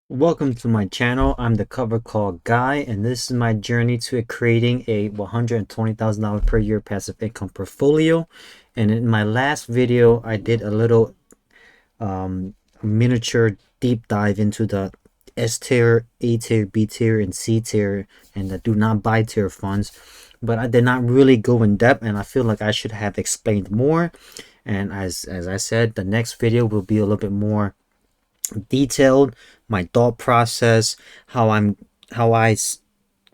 Welcome to my channel. I'm the cover call guy, and this is my journey to creating a $120,000 per year passive income portfolio. And in my last video, I did a little miniature deep dive into the S tier, A tier, B tier, and C tier, and the do not buy tier funds. But I did not really go in depth, and I feel like I should have explained more. And as I said, the next video will be a little bit more detailed, my thought process, how I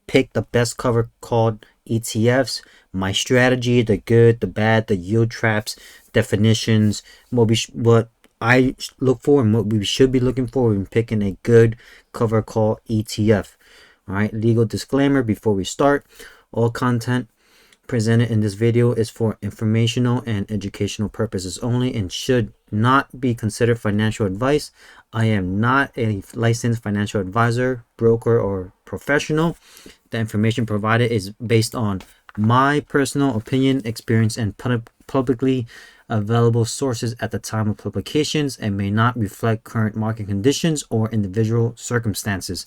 pick the best cover called ETFs, my strategy, the good, the bad, the yield traps, definitions, what I look for and what we should be looking for when picking a good cover call ETF. All right, legal disclaimer before we start: all content presented in this video is for informational and educational purposes only and should not be considered financial advice. I am not a licensed financial advisor, broker, or professional. The information provided is based on my personal opinion, experience, and publicly available sources at the time of publications and may not reflect current market conditions or individual circumstances.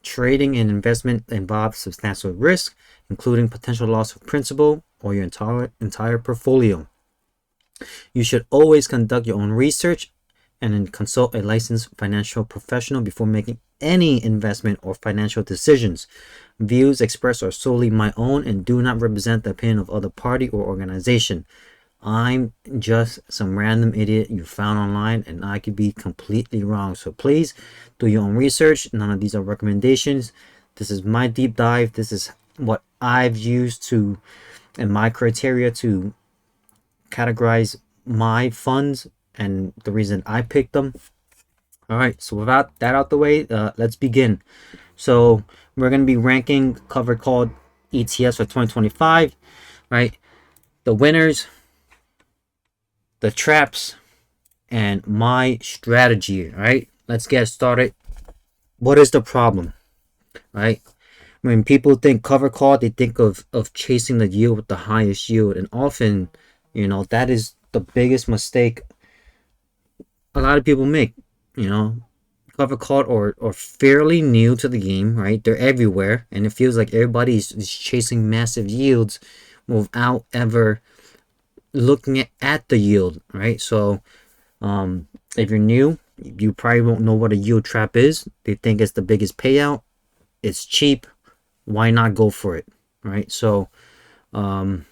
Trading and investment involves substantial risk, including potential loss of principal or your entire portfolio. You should always conduct your own research and then consult a licensed financial professional before making any investment or financial decisions. Views expressed are solely my own and do not represent the opinion of other party or organization. I'm just some random idiot you found online, and I could be completely wrong. So please do your own research. None of these are recommendations. This is my deep dive. This is what I've used to and my criteria to categorize my funds and the reason I picked them. All right, so without that out the way, let's begin. So we're going to be ranking cover called ETFs for 2025, right? The winners, the traps, and my strategy. Right, let's get started. What is the problem? Right, when people think cover call, they think of chasing the yield with the highest yield, and often, that is the biggest mistake a lot of people make. Cover call or fairly new to the game, right? They're everywhere, and it feels like everybody is chasing massive yields without ever looking at the yield, right? So if you're new, you probably won't know what a yield trap is. They think it's the biggest payout, it's cheap, why not go for it, right? So when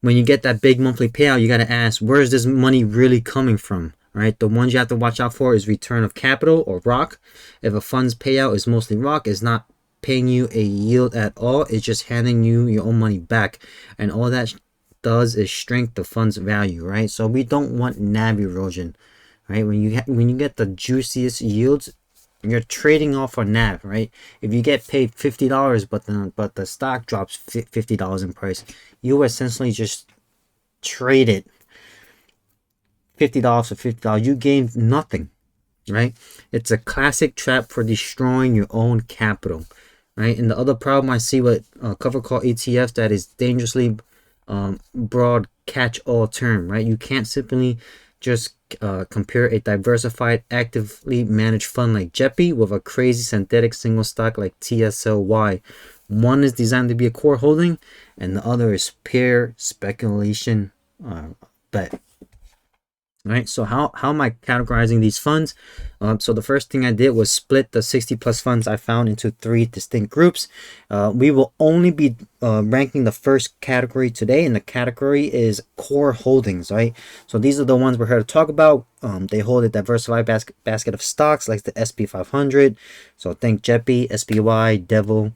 you get that big monthly payout, you got to ask, where is this money really coming from, right? The ones you have to watch out for is return of capital, or ROC. If a fund's payout is mostly ROC, it's not paying you a yield at all, it's just handing you your own money back, and all that does is shrink the fund's value, right? So we don't want NAV erosion, right? When you get the juiciest yields, you're trading off on NAV, right? If you get paid $50, but the stock drops $50 in price, you essentially just traded $50 for $50. You gained nothing, right? It's a classic trap for destroying your own capital, right? And the other problem I see with cover call ETFs, that is dangerously broad catch-all term, right? You can't simply just compare a diversified, actively managed fund like JEPI with a crazy synthetic single stock like TSLY. One is designed to be a core holding, and the other is pure speculation bet. Right, so how am I categorizing these funds? So the first thing I did was split the 60 plus funds I found into 3 distinct groups. We will only be ranking the first category today, and the category is core holdings, right? So these are the ones we're here to talk about. They hold a diversified basket of stocks like the SP 500. So think JEPI, SPY, Devo.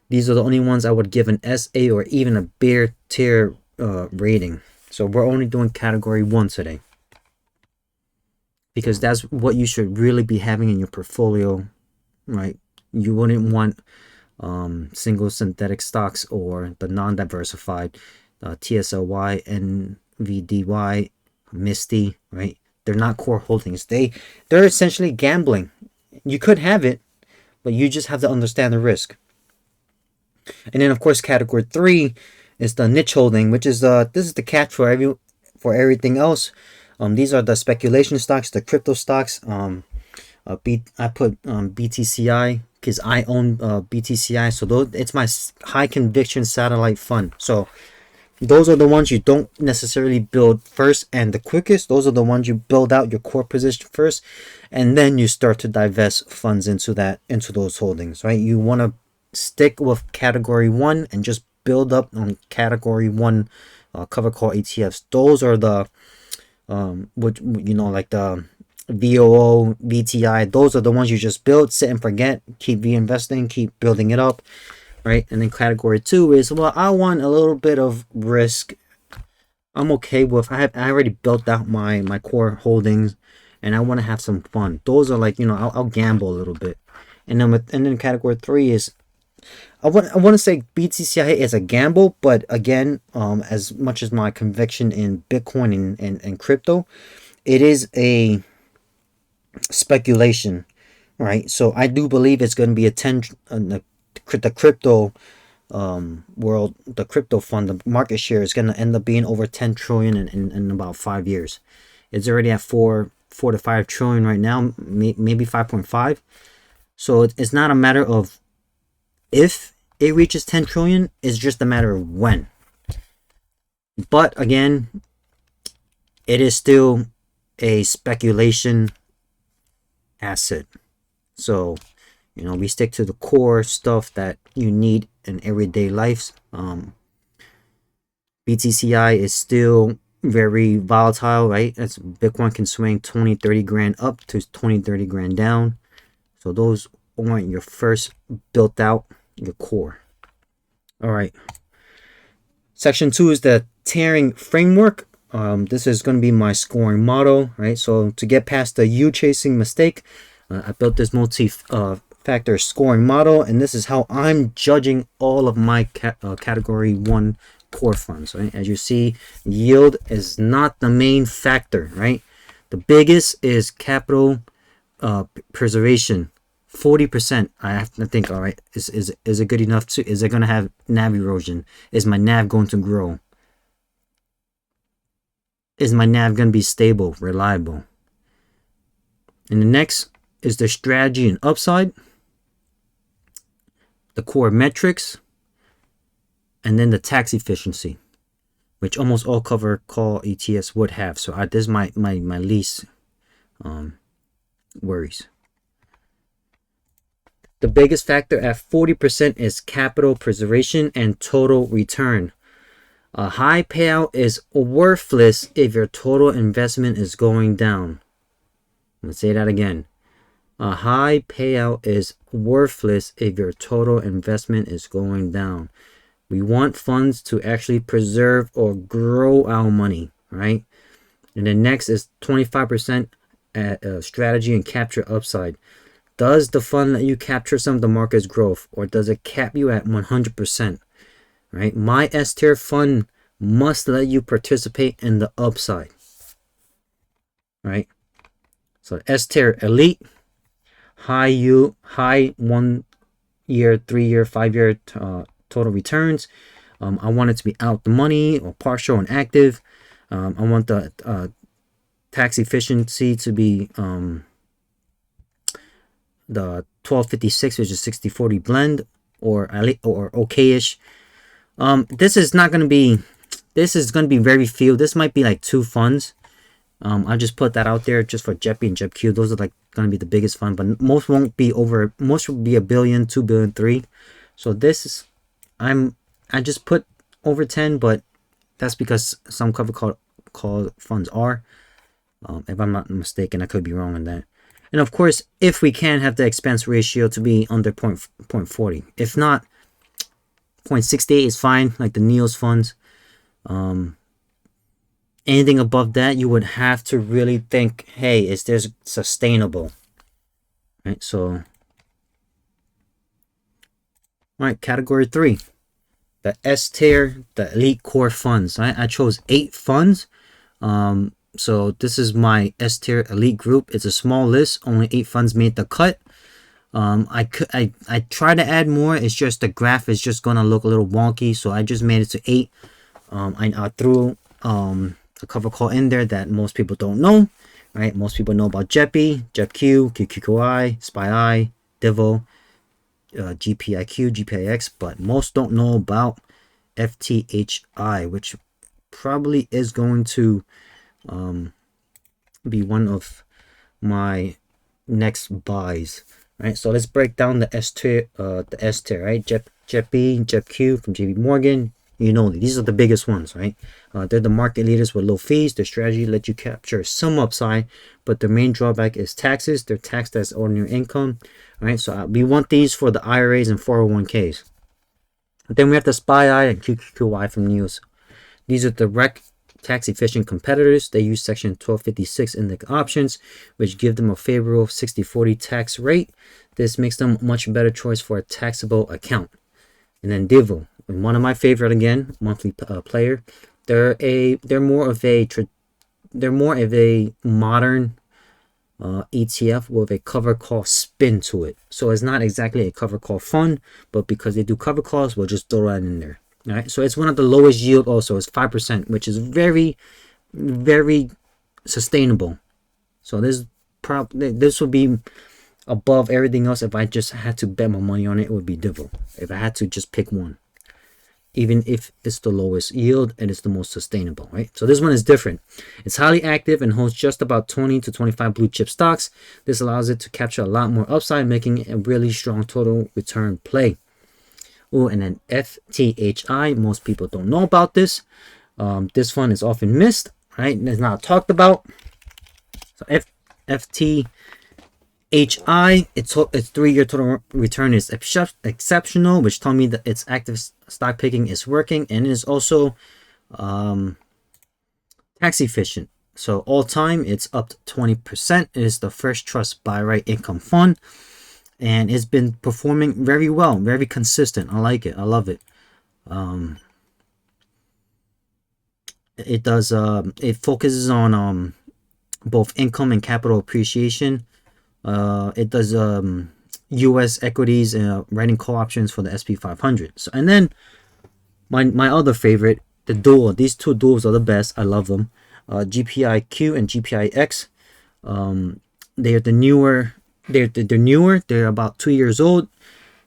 These are the only ones I would give an SA or even a bear tier rating. So we're only doing category 1 today, because that's what you should really be having in your portfolio, right? You wouldn't want single synthetic stocks or the non-diversified TSLY, NVDY, MISTI, right? They're not core holdings. They're essentially gambling. You could have it, but you just have to understand the risk. And then of course category 3 is the niche holding, which is this is the catch for everything else. These are the speculation stocks, the crypto stocks. I put BTCI because I own BTCI, so it's my high conviction satellite fund. So those are the ones you don't necessarily build first and the quickest. Those are the ones you build out your core position first, and then you start to divest funds into those holdings, right? You want to stick with category one and just build up on category one cover call ETFs. Those are the which, you know, like the VOO, VTI. Those are the ones you just build, sit and forget, keep reinvesting, keep building it up, right? And then category two is, well, I want a little bit of risk. I'm okay with, I already built out my core holdings, and I want to have some fun. Those are like, you know, I'll gamble a little bit. And then category three is, I want to say BTCI is a gamble, but again, as much as my conviction in Bitcoin and crypto, it is a speculation, right? So I do believe it's going to be a 10 the crypto world, the crypto fund, the market share is going to end up being over 10 trillion in about 5 years. It's already at 4 to 5 trillion right now, maybe 5.5. So it's not a matter of if it reaches 10 trillion, it's just a matter of when. But again, it is still a speculation asset. So, you know, we stick to the core stuff that you need in everyday life. BTCI is still very volatile, right? As Bitcoin can swing 20-30 grand up to 20-30 grand down. So those aren't your first built out, your core. All right. Section 2 is the tiering framework. This is going to be my scoring model, right? So to get past the U chasing mistake, I built this multi-factor scoring model, and this is how I'm judging all of my category one core funds, right? As you see, yield is not the main factor, right? The biggest is capital preservation. 40%. I have to think, all right, is it good enough to, is it going to have NAV erosion? Is my NAV going to grow? Is my NAV going to be stable, reliable? And the next is the strategy and upside, the core metrics, and then the tax efficiency, which almost all cover call ETFs would have. So this is my least worries. The biggest factor at 40% is capital preservation and total return. A high payout is worthless if your total investment is going down. Let's say that again. A high payout is worthless if your total investment is going down. We want funds to actually preserve or grow our money, right? And then next is 25% at strategy and capture upside. Does the fund let you capture some of the market's growth, or does it cap you at 100%? Right? My S-tier fund must let you participate in the upside. Right? So S-tier elite, high 1 year, 3 year, 5 year total returns. I want it to be out the money or partial and active. I want the tax efficiency to be the 1256, which is 60-40 blend, or okay-ish. This is going to be very few. This might be like 2 funds. I'll just put that out there just for JEPI and JEPQ. Those are like going to be the biggest fund, but most won't be over. Most will be $1 billion, $2 billion, $3 billion. So this is, I just put over 10, but that's because some cover call funds are. If I'm not mistaken, I could be wrong on that. And of course, if we can have the expense ratio to be under 0.40. If not, 0.68 is fine, like the NEOS funds. Anything above that, you would have to really think, hey, is this sustainable? Right, so, all right, category 3. The S-tier, the elite core funds. I chose 8 funds. So this is my S-tier elite group. It's a small list. Only 8 funds made the cut. I try to add more. It's just the graph is just gonna look a little wonky, so I just made it to 8. I threw a cover call in there that most people don't know, right? Most people know about JEPI, JEPQ, QQQI, SPY, DIVO, GPIQ, GPIX, but most don't know about FTHI, which probably is going to be one of my next buys, right? So let's break down the S tier, right? JEPI, JEPQ from JP Morgan. You know, these are the biggest ones, right? They're the market leaders with low fees. Their strategy lets you capture some upside, but the main drawback is taxes. They're taxed as ordinary income, right? So we want these for the IRAs and 401ks. Then we have the SPY and QQQY from News. These are direct tax efficient competitors. They use section 1256 index options, which give them a favorable 60/40 tax rate. This makes them a much better choice for a taxable account. And then DIVO, one of my favorite, again, monthly player. They're more of a modern ETF with a cover call spin to it. So it's not exactly a cover call fund, but because they do cover calls, we'll just throw that in there. All right, so it's one of the lowest yield. Also, it's 5%, which is very, very sustainable. So this would be above everything else. If I just had to bet my money on it, it would be DIVO. If I had to just pick one, even if it's the lowest yield and it's the most sustainable, right? So this one is different. It's highly active and holds just about 20 to 25 blue chip stocks. This allows it to capture a lot more upside, making it a really strong total return play. Oh, and then FTHI, most people don't know about this. This fund is often missed, right? It's not talked about. So FTHI, its 3-year total return is exceptional, which told me that its active stock picking is working, and it is also tax efficient. So all time, it's up to 20%. It is the first trust buy right income fund. And it's been performing very well, very consistent. I like it. I love it. It focuses on both income and capital appreciation. It does U.S. equities and writing call options for the SP 500. So, and then my other favorite, the dual. These two duals are the best. I love them. GPIQ and GPIX. They are the newer. They're newer. They're about 2 years old.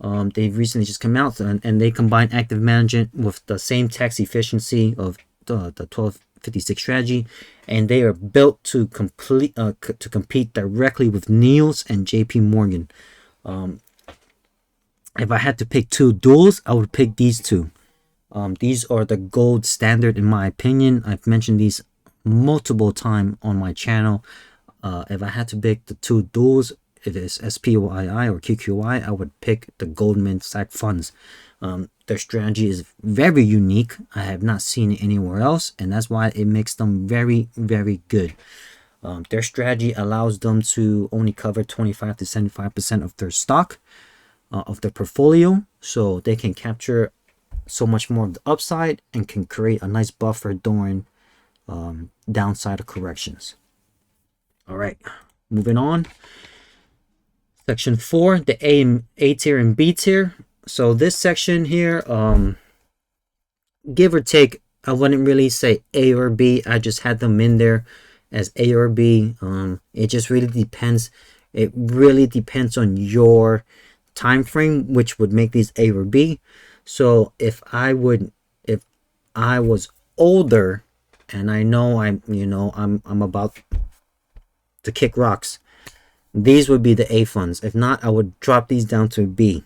They've recently just come out, and they combine active management with the same tax efficiency of the 1256 strategy, and they are built to compete directly with Neos and JP Morgan. If I had to pick two duals, I would pick these two. These are the gold standard in my opinion. I've mentioned these multiple times on my channel. If I had to pick the two duals, if it's SPYI or QQI, I would pick the Goldman Sachs funds. Their strategy is very unique. I have not seen it anywhere else, and that's why it makes them very, very good. Their strategy allows them to only cover 25 to 75% of their stock, of their portfolio, so they can capture so much more of the upside and can create a nice buffer during downside corrections. All right, moving on. Section 4, the A tier and B tier. So this section here, give or take, I wouldn't really say A or B. I just had them in there as A or B. It just really depends. It really depends on your time frame, which would make these A or B. So if I was older, and I know I'm about to kick rocks, these would be the A funds. If not, I would drop these down to B.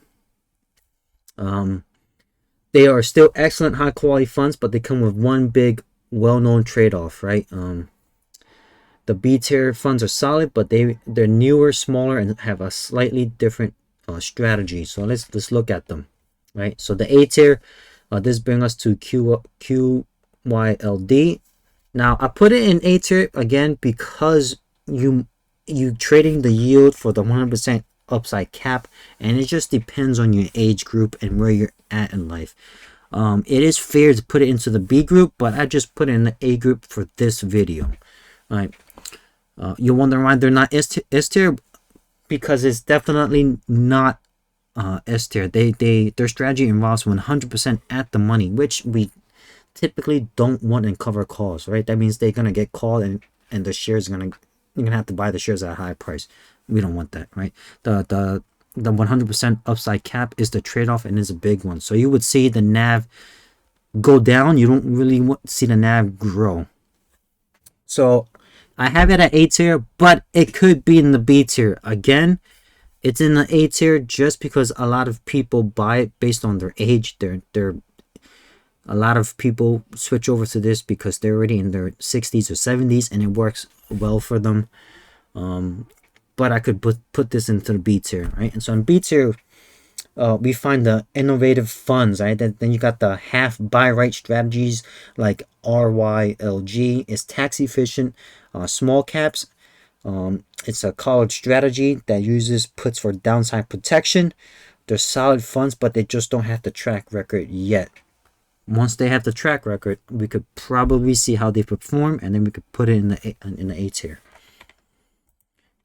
They are still excellent high quality funds, but they come with one big well-known trade-off, right? The B tier funds are solid, but they're newer, smaller, and have a slightly different strategy. So let's look at them, right? So the A tier, this brings us to QYLD. Now I put it in A tier again because you trading the yield for the 100% upside cap, and it just depends on your age group and where you're at in life. It is fair to put it into the B group, but I just put it in the A group for this video. All right. You're wondering why they're not S tier? Because it's definitely not S tier. Their strategy involves 100% at the money, which we typically don't want and cover calls, right? That means they're gonna get called, and the shares gonna you're gonna have to buy the shares at a high price. We don't want that, right? The 100% upside cap is the trade-off, and is a big one. So you would see the NAV go down. You don't really want see the NAV grow. So I have it at A tier, but it could be in the B tier. Again, it's in the A tier just because a lot of people buy it based on their age. They're a lot of people switch over to this because they're already in their 60s or 70s and it works well for them. But I could put this into the B tier, right? And so in B tier, we find the innovative funds, right? Then you got the half buy right strategies like RYLG. Is tax efficient, small caps. It's a college strategy that uses puts for downside protection. They're solid funds, but they just don't have the track record yet. Once they have the track record, we could probably see how they perform, and then we could put it in the A tier.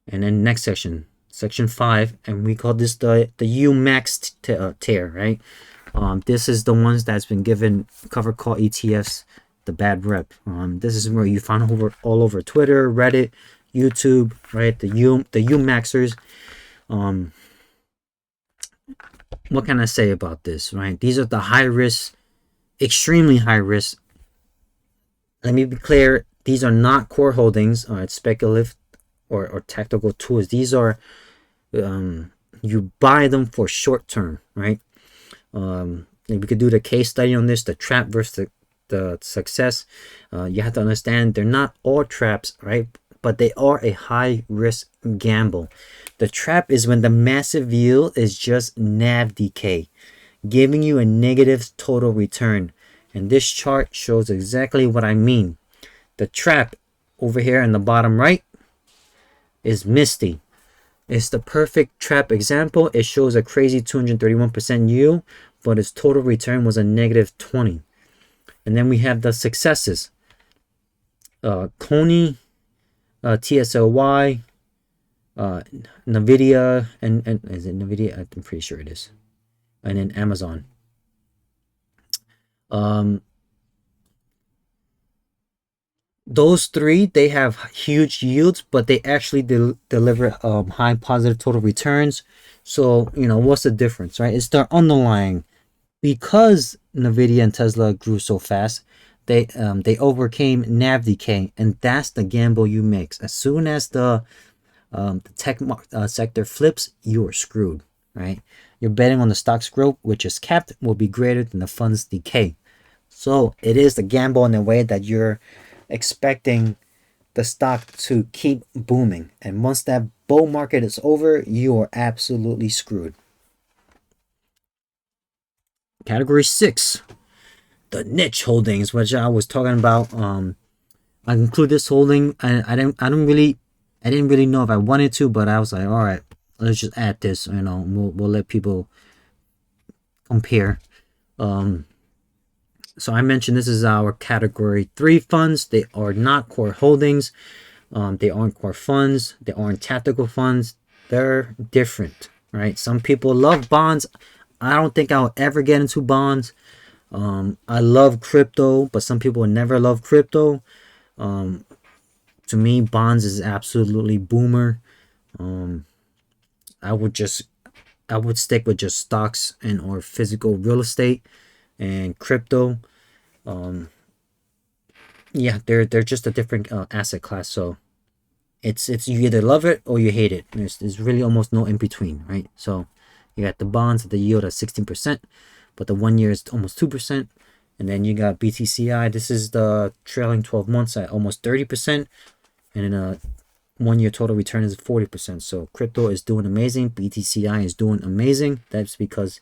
And then next section, section 5, and we call this the UMax tier, right? This is the ones that's been given cover call ETFs the bad rep. This is where you find all over Twitter, Reddit, YouTube, right? The UMaxers. What can I say about this, right? These are the high risk, extremely high risk. Let me be clear, these are not core holdings, it's speculative or tactical tools. These are you buy them for short term, right? We could do the case study on this, the trap versus the success. You have to understand they're not all traps, right? But they are a high risk gamble. The trap is when the massive yield is just NAV decay, giving you a negative total return. And this chart shows exactly what I mean. The trap over here in the bottom right is Misty. It's the perfect trap example. It shows a crazy 231% yield, but its total return was a negative 20. And then we have the successes. Coney, TSLY, Nvidia, and is it Nvidia? I'm pretty sure it is. And then Amazon. Those three, they have huge yields, but they actually deliver high positive total returns. So, what's the difference, right? It's their underlying. Because Nvidia and Tesla grew so fast, they overcame NAV decay, and that's the gamble you make. As soon as the tech sector flips, you are screwed, right? You're betting on the stock's growth, which is capped, will be greater than the fund's decay. So it is the gamble in a way that you're expecting the stock to keep booming, and once that bull market is over, you are absolutely screwed. Category 6, the niche holdings, which I was talking about. I include this holding. I didn't really know if I wanted to, but I was like, all right, let's just add this. We'll let people compare. So I mentioned this is our category 3 funds. They are not core holdings. They aren't core funds. They aren't tactical funds. They're different, right? Some people love bonds. I don't think I'll ever get into bonds. I love crypto, but some people never love crypto. To me, bonds is absolutely boomer. I would stick with just stocks and or physical real estate and crypto. Yeah, they're just a different asset class. So it's you either love it or you hate it. There's really almost no in between, right? So you got the bonds at the yield at 16%, but the 1 year is almost 2%. And then you got BTCI. This is the trailing 12 months at almost 30%. And then a 1 year total return is 40%. So crypto is doing amazing. BTCI is doing amazing. That's because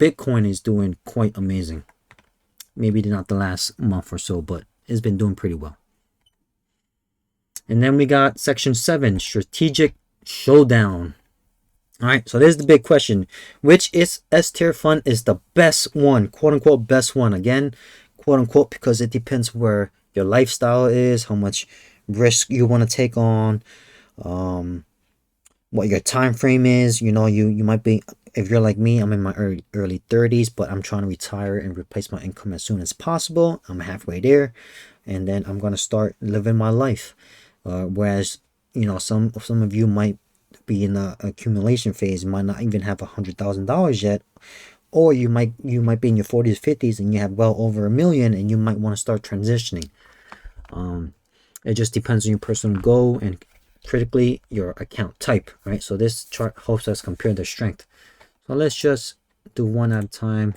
Bitcoin is doing quite amazing. Maybe not the last month or so, but it's been doing pretty well. And then we got section 7, strategic showdown. All right, so there's the big question. Which is S-tier fund is the best one, quote unquote best one? Again, quote unquote, because it depends where your lifestyle is, how much risk you want to take on, what your time frame is. You might be if you're like me, I'm in my early 30s, but I'm trying to retire and replace my income as soon as possible. I'm halfway there, and then I'm gonna start living my life. Whereas, you know, some of you might be in the accumulation phase, might not even have $100,000 yet, or you might be in your 40s, 50s, and you have well over $1 million, and you might want to start transitioning. It just depends on your personal goal and critically your account type, right? So this chart helps us compare the strength. So let's just do one at a time.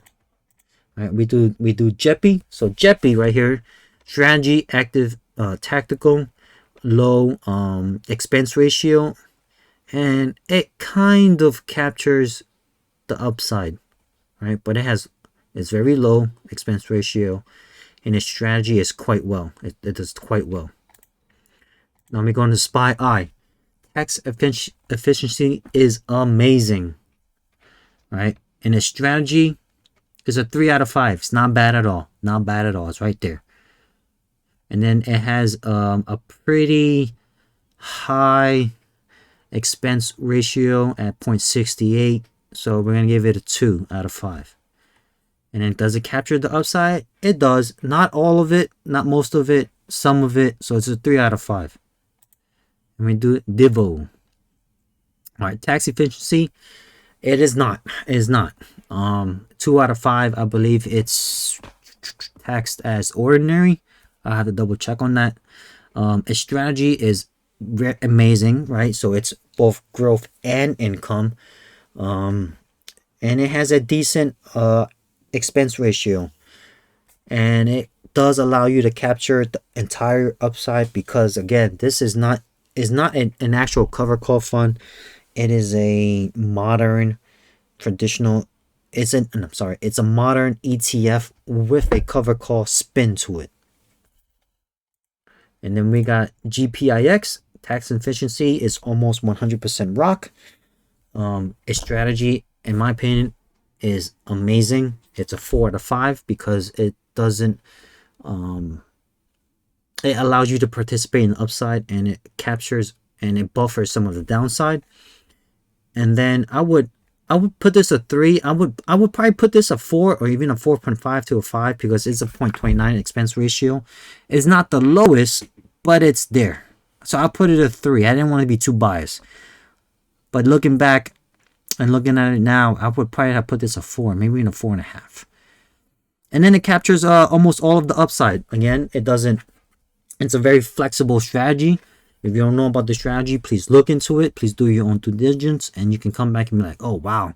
All right, we do JEPI. So JEPI right here, strategy, active, tactical, low expense ratio, and it kind of captures the upside, right? But it's very low expense ratio, and its strategy is quite well. It does quite well. Now we go into SPY I. Tax efficiency is amazing, right? And its strategy is a 3 out of 5. It's not bad at all. Not bad at all. It's right there. And then it has a pretty high expense ratio at 0.68. So we're going to give it a 2 out of 5. And then does it capture the upside? It does. Not all of it. Not most of it. Some of it. So it's a 3 out of 5. And we do Divo. All right, tax efficiency. It is not. It is not. 2 out of 5. I believe it's taxed as ordinary. I have to double check on that. Its strategy is amazing, right? So it's both growth and income. And it has a decent expense ratio. And it does allow you to capture the entire upside because, again, this is not an actual cover call fund. It is a modern traditional, it's a modern ETF with a cover call spin to it. And then we got GPIX. Tax efficiency is almost 100% rock. Its strategy, in my opinion, is amazing. It's a 4 out of 5 because it doesn't it allows you to participate in the upside, and it captures and it buffers some of the downside. And then I would put this a 3. I would probably put this a 4 or even a 4.5 to a 5 because it's a 0.29 expense ratio. It's not the lowest, but it's there. So I'll put it a 3. I didn't want to be too biased. But looking back and looking at it now, I would probably have put this a 4, maybe in a 4.5. And then it captures almost all of the upside. Again, it's a very flexible strategy. If you don't know about the strategy, please look into it. Please do your own due diligence, and you can come back and be like, oh, wow,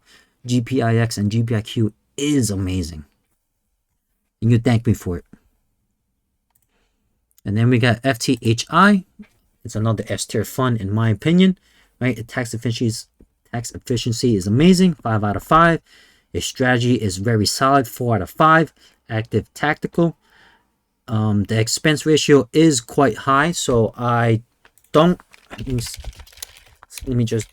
GPIX and GPIQ is amazing. And you thank me for it. And then we got FTHI. It's another S-tier fund, in my opinion. Right? Tax efficiency is amazing, 5 out of 5. Its strategy is very solid, 4 out of 5. Active tactical. The expense ratio is quite high, so I don't. Let me just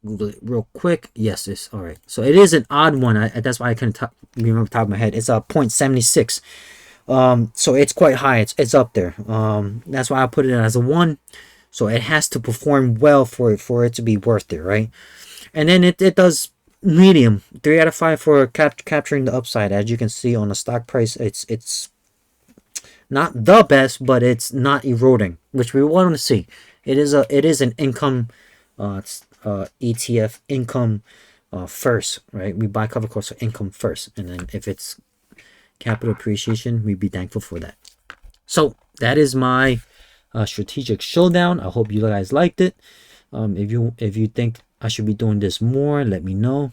Google it real quick. Yes, it's all right. So it is an odd one. That's why I couldn't remember off the top of my head. It's a 0.76. So it's quite high. It's up there. That's why I put it as a 1. So it has to perform well for it to be worth it, right? And then it does medium, 3 out of 5 for capturing the upside. As you can see on the stock price, it's not the best, but it's not eroding, which we want to see. It is an income ETF, income first, right? We buy cover calls for income first, and then if it's capital appreciation, we'd be thankful for that. So that is my strategic showdown. I hope you guys liked it. If you think I should be doing this more, let me know.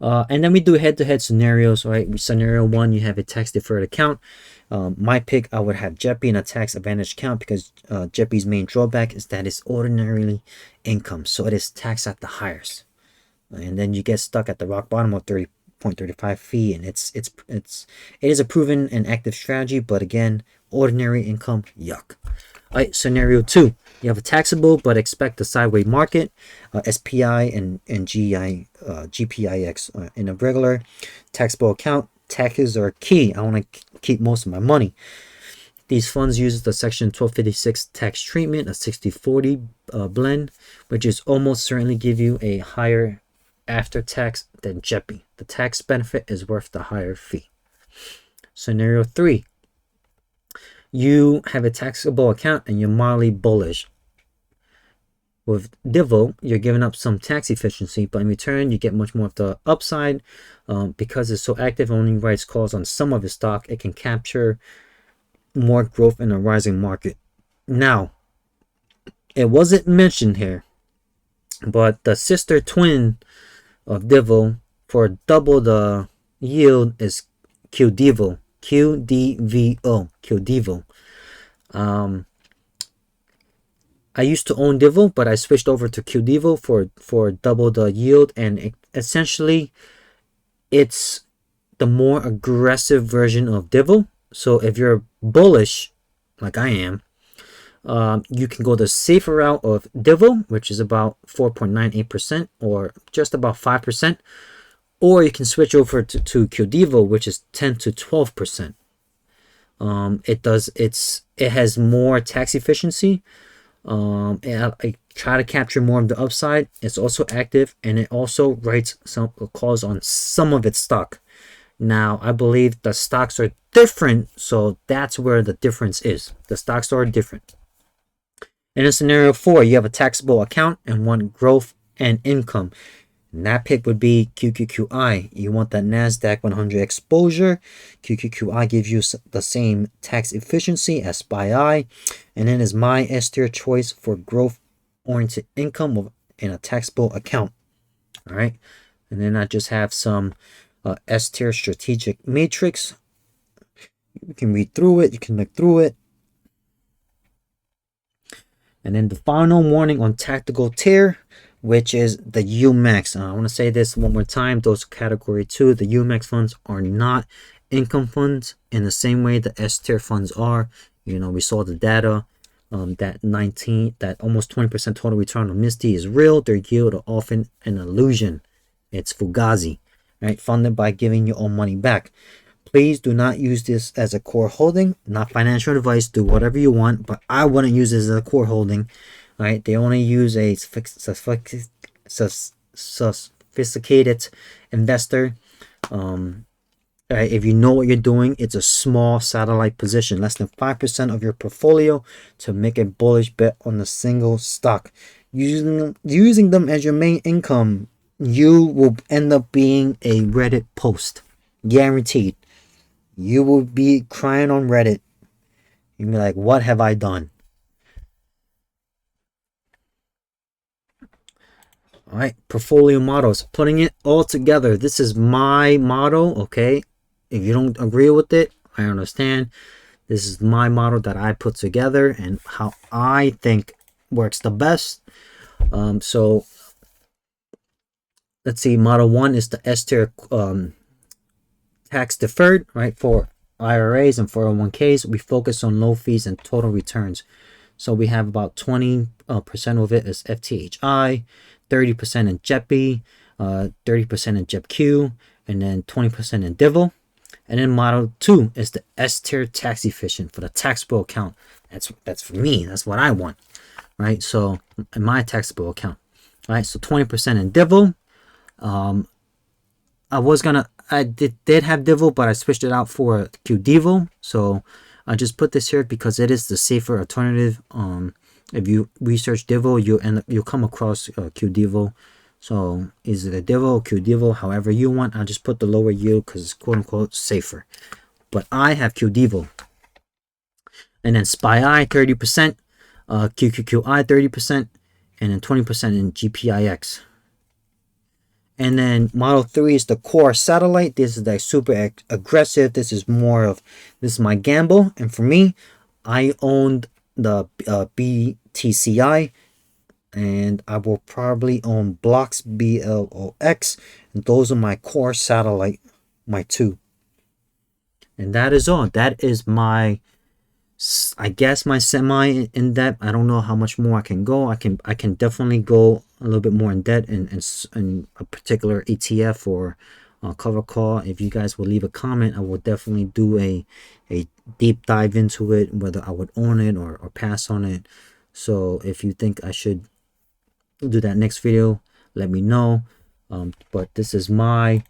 And then we do head-to-head scenarios, right? Scenario 1, you have a tax-deferred account. My pick, I would have JEPI in a tax-advantaged account because JEPI's main drawback is that it's ordinarily income, so it is taxed at the highest. And then you get stuck at the rock bottom of 30.35 fee, and it is a proven and active strategy, but again, ordinary income, yuck. All right, scenario 2, you have a taxable but expect a sideways market, SPI and GPIX in a regular taxable account. Taxes are key. I want to keep most of my money. These funds use the Section 1256 tax treatment, a 60/40 blend, which is almost certainly give you a higher after tax than JEPI. The tax benefit is worth the higher fee. Scenario 3. You have a taxable account and you're mildly bullish. With Divo, you're giving up some tax efficiency, but in return, you get much more of the upside. Because it's so active, only writes calls on some of its stock, it can capture more growth in a rising market. Now, it wasn't mentioned here, but the sister twin of Divo for double the yield is QDivo. QDVO. QDivo. I used to own Divo, but I switched over to QDivo for double the yield, and essentially it's the more aggressive version of Divo. So if you're bullish, like I am, you can go the safer route of Divo, which is about 4.98% or just about 5%, or you can switch over to QDivo, which is 10 to 12%. It has more tax efficiency. And I try to capture more of the upside. It's also active, and it also writes some calls on some of its stock. Now, I believe the stocks are different, so that's where the difference is. The stocks are different. And in scenario 4, you have a taxable account and want growth and income. And that pick would be QQQI. You want that NASDAQ 100 exposure. QQQI gives you the same tax efficiency as SPY. And then is my S-tier choice for growth-oriented income in a taxable account. All right. And then I just have some S-tier strategic matrix. You can read through it. You can look through it. And then the final warning on tactical tier, which is the UMAX. I want to say this one more time. Those category 2, the UMAX funds are not income funds in the same way the S-tier funds are. You know, we saw the data that almost 20% total return on Misty is real. Their yield are often an illusion. It's fugazi, right? Funded by giving your own money back. Please do not use this as a core holding. Not financial advice. Do whatever you want, but I wouldn't use this as a core holding. Right? They only use a sophisticated investor. Right? If you know what you're doing, it's a small satellite position, less than 5% of your portfolio, to make a bullish bet on a single stock. Using them as your main income, you will end up being a Reddit post. Guaranteed. You will be crying on Reddit. You'll be like, what have I done? All right, portfolio models, putting it all together. This is my model, okay? If you don't agree with it, I understand. This is my model that I put together and how I think works the best. So let's see, model 1 is the S-tier tax deferred, right? For IRAs and 401ks, we focus on low fees and total returns. So we have about 20% of it is FTHI, 30% in JEPI, 30% in JEPQ, and then 20% in Divo. And then model 2 is the S-tier tax efficient for the taxable account. That's for me. That's what I want, right? So in my taxable account, right? So 20% in Divo. I did have Divo, but I switched it out for QDivo. So I just put this here because it is the safer alternative. If you research Divo, you'll come across QDivo. So is it a Divo or QDivo? However you want. I just put the lower yield because it's quote unquote safer. But I have QDivo. And then SPY 30%, QQQI 30%, and then 20% in GPIX. And then model 3 is the core satellite. This is like super aggressive. This is my gamble. And for me, I owned the BTCI, and I will probably own blocks BLOX. And those are my core satellite, my 2. And that is all. That is my, I guess, my semi in depth. I don't know how much more I can go. I can definitely go a little bit more in depth in a particular ETF or cover call. If you guys will leave a comment, I will definitely do a deep dive into it, whether I would own it or pass on it. So if you think I should do that next video, let me know. But this is my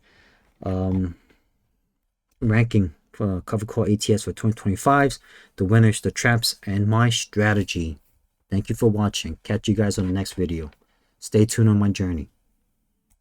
ranking for cover call ETFs for 2025s, the winners, the traps, and my strategy. Thank you for watching. Catch you guys on the next video. Stay tuned on my journey.